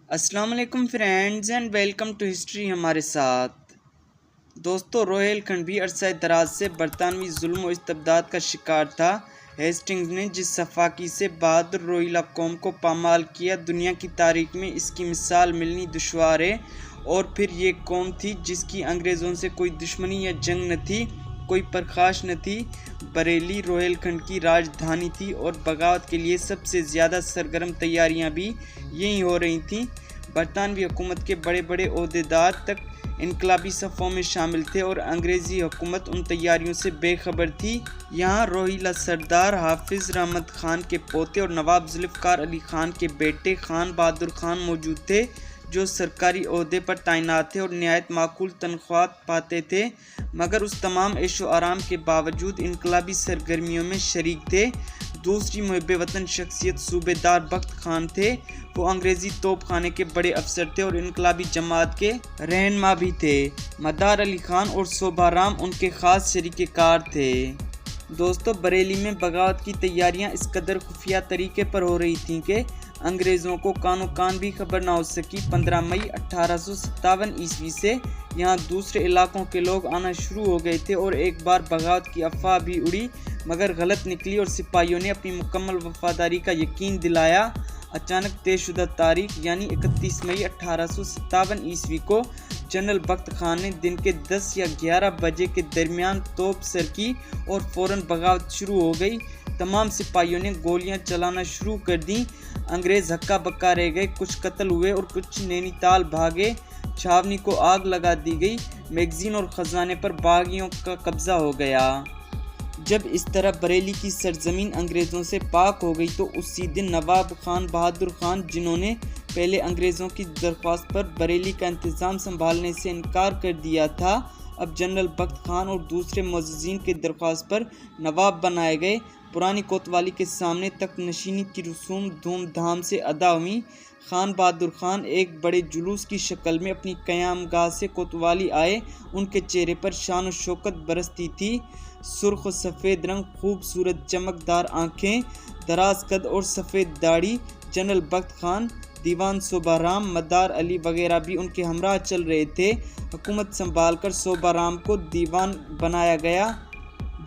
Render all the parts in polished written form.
السلام علیکم friends and welcome to history ہمارے ساتھ۔ دوستو، روہیل کھنڈ بھی عرصہ دراز سے برطانوی ظلم و استبداد کا شکار تھا۔ ہیسٹنگز نے جس صفاقی سے بہادر روہیلا قوم کو پامال کیا، دنیا کی تاریخ میں اس کی مثال ملنی دشوار ہے۔ اور پھر یہ قوم تھی جس کی انگریزوں سے کوئی دشمنی یا جنگ نہ تھی، کوئی پرخاش نہ تھی۔ بریلی روہیل کھنڈ کی راجدھانی تھی اور بغاوت کے لیے سب سے زیادہ سرگرم تیاریاں بھی یہیں ہو رہی تھیں۔ برطانوی حکومت کے بڑے بڑے عہدیدار تک انقلابی صفوں میں شامل تھے اور انگریزی حکومت ان تیاریوں سے بے خبر تھی۔ یہاں روہیلا سردار حافظ رحمت خان کے پوتے اور نواب ذوالفقار علی خان کے بیٹے خان بہادر خان موجود تھے، جو سرکاری عہدے پر تعینات تھے اور نہایت معقول تنخواہات پاتے تھے، مگر اس تمام عیش و آرام کے باوجود انقلابی سرگرمیوں میں شریک تھے۔ دوسری محب وطن شخصیت صوبیدار بخت خان تھے۔ وہ انگریزی توپ خانے کے بڑے افسر تھے اور انقلابی جماعت کے رہنما بھی تھے۔ مدار علی خان اور صوبہ رام ان کے خاص شریک کار تھے۔ دوستو، بریلی میں بغاوت کی تیاریاں اس قدر خفیہ طریقے پر ہو رہی تھیں کہ انگریزوں کو کان و کان بھی خبر نہ ہو سکی۔ 15 مئی 1857 سے یہاں دوسرے علاقوں کے لوگ آنا شروع ہو گئے تھے اور ایک بار بغاوت کی افواہ بھی اڑی، مگر غلط نکلی اور سپاہیوں نے اپنی مکمل وفاداری کا یقین دلایا۔ اچانک طے شدہ تاریخ یعنی 31 مئی 1857 کو جنرل بخت خان نے دن کے 10 یا 11 بجے کے درمیان توپ سر کی اور فوراً بغاوت شروع ہو گئی۔ تمام سپاہیوں نے گولیاں چلانا شروع کر دیں۔ انگریز ہکا بکا رہ گئے، کچھ قتل ہوئے اور کچھ نینی تال بھاگے۔ چھاونی کو آگ لگا دی گئی۔ میگزین اور خزانے پر باغیوں کا قبضہ ہو گیا۔ جب اس طرح بریلی کی سرزمین انگریزوں سے پاک ہو گئی تو اسی دن نواب خان بہادر خان، جنہوں نے پہلے انگریزوں کی درخواست پر بریلی کا انتظام سنبھالنے سے انکار کر دیا تھا، اب جنرل بخت خان اور دوسرے معززین کی درخواست پر نواب بنائے گئے۔ پرانی کوتوالی کے سامنے تخت نشینی کی رسوم دھوم دھام سے ادا ہوئیں۔ خان بہادر خان ایک بڑے جلوس کی شکل میں اپنی قیام گاہ سے کوتوالی آئے۔ ان کے چہرے پر شان و شوکت برستی تھی۔ سرخ و سفید رنگ، خوبصورت چمکدار آنکھیں، دراز قد اور سفید داڑھی۔ جنرل بخت خان، دیوان صوبہ رام، مدار علی وغیرہ بھی ان کے ہمراہ چل رہے تھے۔ حکومت سنبھال کر صوبہ رام کو دیوان بنایا گیا،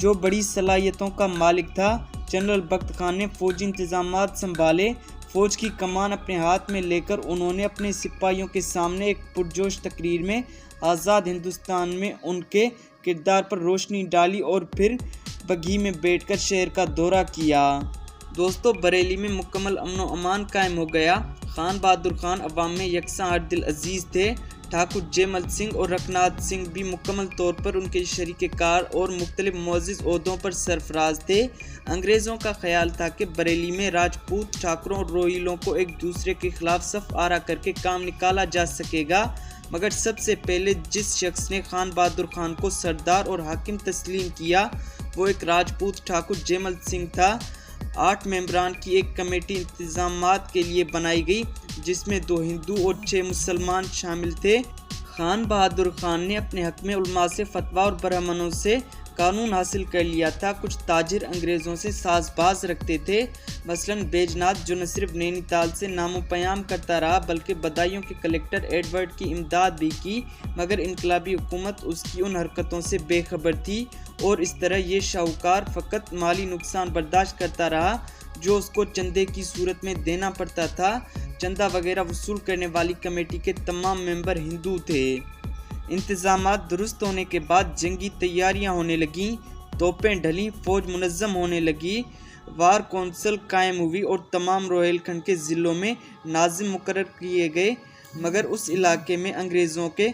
جو بڑی صلاحیتوں کا مالک تھا۔ جنرل بخت خان نے فوجی انتظامات سنبھالے۔ فوج کی کمان اپنے ہاتھ میں لے کر انہوں نے اپنے سپاہیوں کے سامنے ایک پرجوش تقریر میں آزاد ہندوستان میں ان کے کردار پر روشنی ڈالی اور پھر بگھی میں بیٹھ کر شہر کا دورہ کیا۔ دوستو، بریلی میں مکمل امن و امان قائم ہو گیا۔ خان بہادر خان عوام میں یکساں ہر دل عزیز تھے۔ ٹھاکر جے مل سنگھ اور رکھناتھ سنگھ بھی مکمل طور پر ان کے شریک کار اور مختلف معزز عہدوں پر سرفراز تھے۔ انگریزوں کا خیال تھا کہ بریلی میں راجپوت، ٹھاکروں اور روہیلوں کو ایک دوسرے کے خلاف صف آرا کر کے کام نکالا جا سکے گا، مگر سب سے پہلے جس شخص نے خان بہادر خان کو سردار اور حاکم تسلیم کیا وہ ایک راجپوت ٹھاکر جے مل سنگھ تھا۔ 8 ممبران کی ایک کمیٹی انتظامات کے لیے بنائی گئی، جس میں 2 ہندو اور 6 مسلمان شامل تھے۔ خان بہادر خان نے اپنے حق میں علماء سے فتویٰ اور برہمنوں سے قانون حاصل کر لیا تھا۔ کچھ تاجر انگریزوں سے ساز باز رکھتے تھے، مثلاً بیجناتھ، جو نہ صرف نینی تال سے نام و پیام کرتا رہا بلکہ بدایوں کے کلکٹر ایڈورڈ کی امداد بھی کی، مگر انقلابی حکومت اس کی ان حرکتوں سے بے خبر تھی اور اس طرح یہ شاہوکار فقط مالی نقصان برداشت کرتا رہا جو اس کو چندے کی صورت میں دینا پڑتا تھا۔ چندہ وغیرہ وصول کرنے والی کمیٹی کے تمام ممبر ہندو تھے۔ انتظامات درست ہونے کے بعد جنگی تیاریاں ہونے لگیں، توپیں ڈھلیں، فوج منظم ہونے لگی، وار کونسل قائم ہوئی اور تمام روہیل کھنڈ کے ضلعوں میں ناظم مقرر کیے گئے، مگر اس علاقے میں انگریزوں کے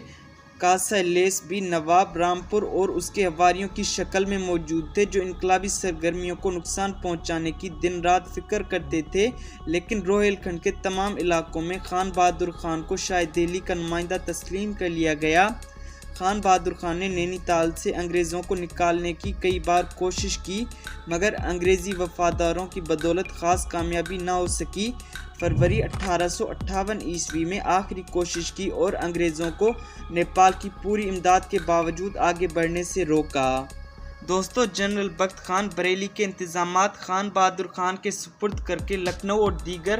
کاسہ لیس بھی نواب رامپور اور اس کے حواریوں کی شکل میں موجود تھے، جو انقلابی سرگرمیوں کو نقصان پہنچانے کی دن رات فکر کرتے تھے۔ لیکن روہیل کھنڈ کے تمام علاقوں میں خان بہادر خان کو شاہ دہلی کا نمائندہ تسلیم کر لیا گیا۔ خان بہادر خان نے نینی تال سے انگریزوں کو نکالنے کی کئی بار کوشش کی، مگر انگریزی وفاداروں کی بدولت خاص کامیابی نہ ہو سکی۔ فروری 1858 میں آخری کوشش کی اور انگریزوں کو نیپال کی پوری امداد کے باوجود آگے بڑھنے سے روکا۔ دوستو، جنرل بخت خان بریلی کے انتظامات خان بہادر خان کے سپرد کر کے لکھنؤ اور دیگر